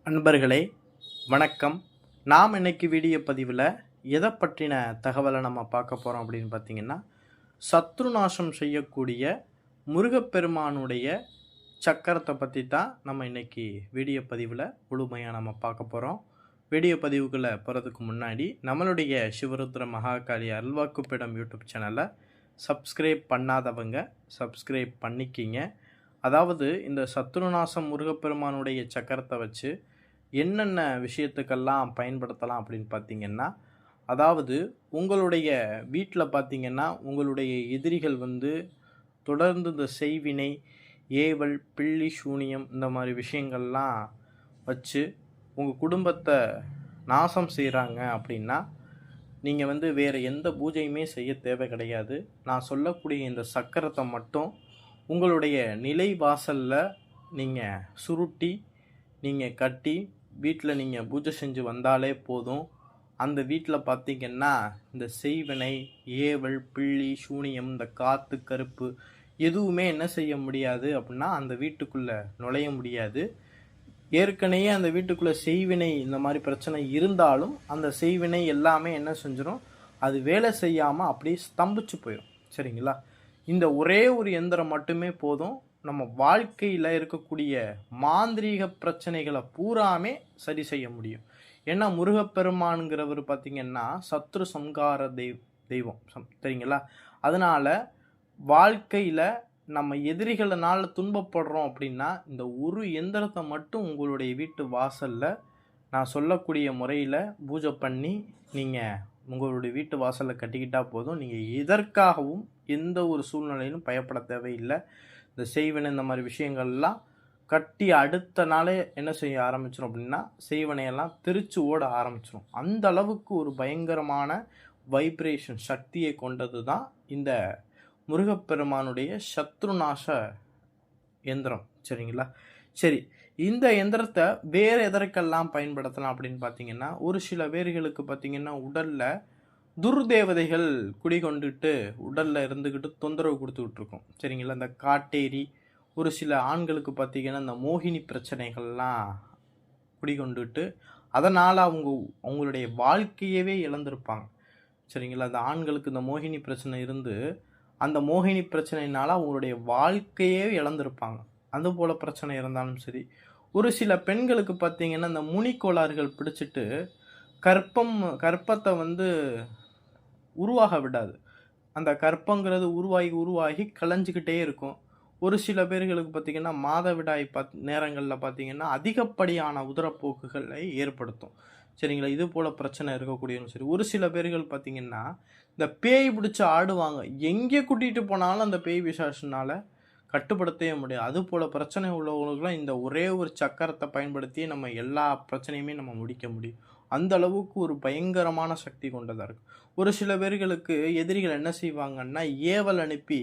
அன்பர்களே வணக்கம். நாம் இன்னைக்கு வீடியோ பதிவில் எதை பற்றின தகவலை நம்ம பார்க்க போகிறோம் அப்படின்னு பார்த்தீங்கன்னா, சத்ருநாசம் செய்யக்கூடிய முருகப்பெருமானுடைய சக்கரத்தை பற்றி தான் நம்ம இன்னைக்கு வீடியோ பதிவில் முழுமையாக நம்ம பார்க்க போகிறோம். வீடியோ பதிவுகளை போகிறதுக்கு முன்னாடி நம்மளுடைய சிவருத்ர மகாகாளி அருள்வாக்குப்பீடம் யூடியூப் சேனலை சப்ஸ்கிரைப் பண்ணாதவங்க சப்ஸ்கிரைப் பண்ணிக்கிங்க. அதாவது இந்த சத்ருநாசம் முருகப்பெருமானுடைய சக்கரத்தை வச்சு என்னென்ன விஷயத்துக்கெல்லாம் பயன்படுத்தலாம் அப்படின்னு பார்த்தீங்கன்னா, அதாவது உங்களுடைய வீட்டில் பார்த்தீங்கன்னா உங்களுடைய எதிரிகள் தொடர்ந்து இந்த செய்வினை, ஏவல், பில்லி, சூனியம் இந்த மாதிரி விஷயங்கள்லாம் வச்சு உங்கள் குடும்பத்தை நாசம் செய்கிறாங்க அப்படின்னா, நீங்கள் வேறு எந்த பூஜையுமே செய்ய தேவை கிடையாது. நான் சொல்லக்கூடிய இந்த சக்கரத்தை மட்டும் உங்களுடைய நிலை வாசலில் நீங்கள் சுருட்டி நீங்கள் கட்டி வீட்டில் நீங்கள் பூஜை செஞ்சு வந்தாலே போதும். அந்த வீட்டில் பார்த்திங்கன்னா இந்த செய்வினை, ஏவல், பில்லி, சூனியம், இந்த காற்று, கருப்பு எதுவுமே என்ன செய்ய முடியாது அப்படின்னா அந்த வீட்டுக்குள்ளே நுழைய முடியாது. ஏற்கனவே அந்த வீட்டுக்குள்ளே செய்வினை இந்த மாதிரி பிரச்சனை இருந்தாலும் அந்த செய்வினை எல்லாமே என்ன செஞ்சிடும், அது வேலை செய்யாமல் அப்படியே ஸ்தம்பிச்சு போயிடும். சரிங்களா? இந்த ஒரே ஒரு எந்திரம் மட்டுமே போதும் நம்ம வாழ்க்கையில் இருக்கக்கூடிய மாந்திரீக பிரச்சனைகளை பூராமே சரி செய்ய முடியும். ஏன்னா முருகப்பெருமானுங்கிறவர் பார்த்திங்கன்னா சத்ரு சம்கார தெய்வம் சரிங்களா? அதனால் வாழ்க்கையில் நம்ம எதிரிகளினால துன்பப்படுறோம் அப்படின்னா இந்த ஒரு எந்திரத்தை மட்டும் உங்களுடைய வீட்டு வாசலில் நான் சொல்லக்கூடிய முறையில் பூஜை பண்ணி நீங்கள் உங்களுடைய வீட்டு வாசலில் கட்டிக்கிட்டால் போதும். நீங்கள் எதற்காகவும் எந்த ஒரு சூழ்நிலையிலும் பயப்பட தேவையில்லை. இந்த செய்வனை இந்த மாதிரி விஷயங்கள்லாம் கட்டி அடுத்த நாளே என்ன செய்ய ஆரம்பிச்சிடும் அப்படின்னா செய்வனையெல்லாம் திருச்சி ஓட ஆரம்பிச்சிடும். அந்த அளவுக்கு ஒரு பயங்கரமான வைப்ரேஷன் சக்தியை கொண்டது தான் இந்த முருகப்பெருமானுடைய சத்ருநாச எந்திரம். சரிங்களா? சரி, இந்த எந்திரத்தை வேறு எதற்கெல்லாம் பயன்படுத்தலாம் அப்படின்னு பார்த்தீங்கன்னா, ஒரு சில பேர்களுக்கு பார்த்தீங்கன்னா உடலில் துர்தேவதைகள் குடிகொண்டுட்டு உடலில் இருந்துக்கிட்டு தொந்தரவு கொடுத்துக்கிட்டு இருக்கோம். சரிங்களா? இந்த காட்டேரி, ஒரு சில ஆண்களுக்கு பார்த்திங்கன்னா இந்த மோகினி பிரச்சனைகள்லாம் குடிகொண்டுட்டு அதனால் அவங்களுடைய வாழ்க்கையவே இழந்திருப்பாங்க. சரிங்களா? அந்த ஆண்களுக்கு இந்த மோகினி பிரச்சனை இருந்து அந்த மோகினி பிரச்சனையினால் அவங்களுடைய வாழ்க்கையே இழந்திருப்பாங்க. அதுபோல் பிரச்சனை இருந்தாலும் சரி, ஒரு சில பெண்களுக்கு பார்த்திங்கன்னா இந்த முனிக்கோளாறுகள் பிடிச்சிட்டு கற்பத்தை உருவாக விடாது. அந்த கற்பங்கிறது உருவாகி கலைஞ்சிக்கிட்டே இருக்கும். ஒரு சில பேர்களுக்கு பார்த்திங்கன்னா மாதவிடாய் நேரங்களில் பார்த்திங்கன்னா அதிகப்படியான உதரப்போக்குகளை ஏற்படுத்தும். சரிங்களா? இது போல் பிரச்சனை இருக்கக்கூடியவங்க சரி. ஒரு சில பேர்கள் பார்த்திங்கன்னா இந்த பேய் பிடிச்சி ஆடுவாங்க. எங்கே கூட்டிகிட்டு போனாலும் அந்த பேய் பிசாசுனால் கட்டுப்படுத்தவே முடியாது. அது போல் பிரச்சனை உள்ளவங்களுக்குலாம் இந்த ஒரே ஒரு சக்கரத்தை பயன்படுத்தி நம்ம எல்லா பிரச்சனையுமே நம்ம முடிக்க முடியும். அந்த அளவுக்கு ஒரு பயங்கரமான சக்தி கொண்டதாக இருக்கும். ஒரு சில பேர்களுக்கு எதிரிகள் என்ன செய்வாங்கன்னா ஏவல் அனுப்பி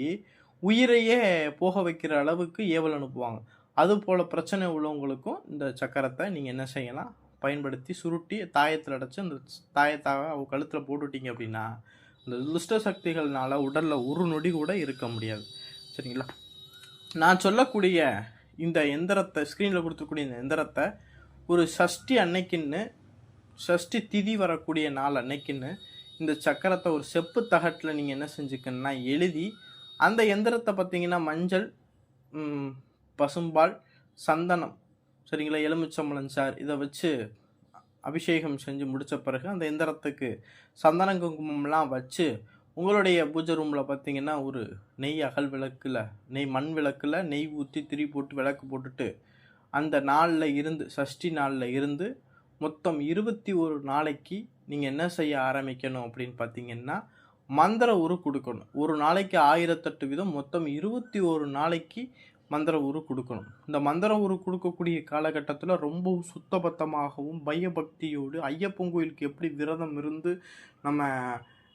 உயிரையே போக வைக்கிற அளவுக்கு ஏவல் அனுப்புவாங்க. அது போல் பிரச்சனை உள்ளவங்களுக்கும் இந்த சக்கரத்தை நீங்கள் என்ன செய்யலாம், பயன்படுத்தி சுருட்டி தாயத்தில் அடைச்சி அந்த தாயத்தாக அவங்க கழுத்தில் போட்டுவிட்டீங்க அப்படின்னா இந்த துஷ்ட சக்திகள்னால உடலில் ஒரு நொடி கூட இருக்க முடியாது. சரிங்களா? நான் சொல்லக்கூடிய இந்த எந்திரத்தை ஸ்க்ரீனில் கொடுத்துக்கூடிய இந்த எந்திரத்தை ஒரு சஷ்டி அன்னைக்குன்னு, சஷ்டி திதி வரக்கூடிய நாள் அன்னைக்குன்னு இந்த சக்கரத்தை ஒரு செப்பு தகட்டில் நீங்கள் என்ன செஞ்சுக்கணுன்னா எழுதி அந்த எந்திரத்தை பார்த்திங்கன்னா மஞ்சள், பசும்பால், சந்தனம், சரிங்களா, எலுமிச்சம்பழம் சார் இதை வச்சு அபிஷேகம் செஞ்சு முடித்த பிறகு அந்த எந்திரத்துக்கு சந்தன குங்குமம்லாம் வச்சு உங்களுடைய பூஜை ரூமில் பார்த்திங்கன்னா ஒரு நெய் அகல் விளக்கில் மண் விளக்கில் நெய் ஊற்றி திரி போட்டு விளக்கு போட்டுட்டு அந்த நாளில் இருந்து சஷ்டி நாளில் இருந்து மொத்தம் 21 நாளைக்கு நீங்கள் என்ன செய்ய ஆரம்பிக்கணும் அப்படின்னு பார்த்தீங்கன்னா மந்திர உரு கொடுக்கணும். ஒரு நாளைக்கு 1008 வீதம், மொத்தம் 21 நாளைக்கு மந்திர உரு கொடுக்கணும். இந்த மந்திர உரு கொடுக்கக்கூடிய காலகட்டத்தில் ரொம்பவும் சுத்தபத்தமாகவும் பயபக்தியோடு ஐயப்பன் கோயிலுக்கு எப்படி விரதம் இருந்து நம்ம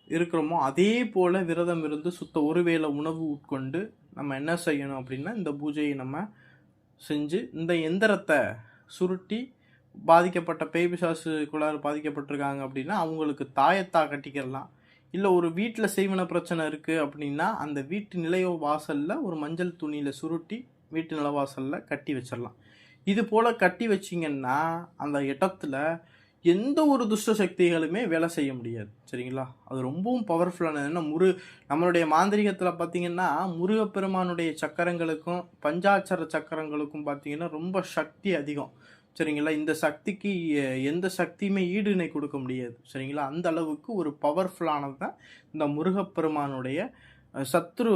இருக்கிறோமோ அதே போல் விரதம் இருந்து ஒருவேளை உணவு உட்கொண்டு நம்ம என்ன செய்யணும் அப்படின்னா இந்த பூஜையை நம்ம செஞ்சு இந்த எந்திரத்தை சுருட்டி பாதிக்கப்பட்ட பேய் பிசாசு குளாறு பாதிக்கப்பட்டிருக்காங்க அப்படின்னா அவங்களுக்கு தாயத்தாக கட்டிக்கிறலாம். இல்லை ஒரு வீட்டில் செய்வன பிரச்சனை இருக்குது அப்படின்னா அந்த வீட்டு நிலைய வாசலில் ஒரு மஞ்சள் துணியில் சுருட்டி வீட்டு நிலவாசலில் கட்டி வச்சிடலாம். இது போல் கட்டி வச்சிங்கன்னா அந்த இடத்துல எந்த ஒரு துஷ்ட சக்திகளுமே வேலை செய்ய முடியாது. சரிங்களா? அது ரொம்பவும் பவர்ஃபுல்லானது. ஏன்னா நம்மளுடைய மாந்திரீகத்தில் பார்த்தீங்கன்னா முருகப்பெருமானுடைய சக்கரங்களுக்கும் பஞ்சாட்சர சக்கரங்களுக்கும் பார்த்தீங்கன்னா ரொம்ப சக்தி அதிகம். சரிங்களா? இந்த சக்திக்கு எந்த சக்தியுமே ஈடு இணை கொடுக்க முடியாது. சரிங்களா? அந்த அளவுக்கு ஒரு பவர்ஃபுல்லானது தான் இந்த முருகப்பெருமானுடைய சத்ரு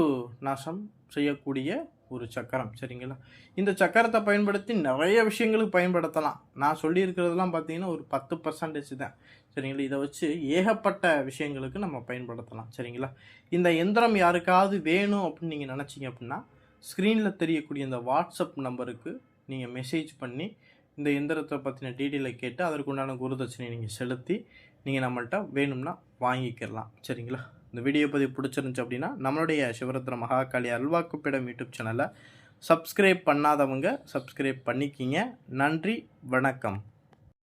நாசம் செய்யக்கூடிய ஒரு சக்கரம். சரிங்களா? இந்த சக்கரத்தை பயன்படுத்தி நிறைய விஷயங்களுக்கு பயன்படுத்தலாம். நான் சொல்லியிருக்கிறதுலாம் பார்த்தீங்கன்னா ஒரு 10% தான். சரிங்களா? இதை வச்சு ஏகப்பட்ட விஷயங்களுக்கு நம்ம பயன்படுத்தலாம். சரிங்களா? இந்த எந்திரம் யாருக்காவது வேணும் அப்படின்னு நீங்கள் நினச்சிங்க அப்படின்னா ஸ்க்ரீனில் தெரியக்கூடிய இந்த வாட்ஸ்அப் நம்பருக்கு நீங்கள் மெசேஜ் பண்ணி இந்த எந்திரத்தை பற்றின டீட்டெயிலை கேட்டு அதற்குண்டான குருதட்சணையை நீங்கள் செலுத்தி நீங்கள் நம்மள்கிட்ட வேணும்னா வாங்கிக்கலாம். சரிங்களா? இந்த வீடியோ பதிவு பிடிச்சிருந்துச்சு அப்படின்னா நம்மளுடைய சிவரத்ன மகாகாளி அல்வாக்குப்பிடம் யூடியூப் சேனலை சப்ஸ்கிரைப் பண்ணாதவங்க சப்ஸ்கிரைப் பண்ணிக்கிங்க. நன்றி, வணக்கம்.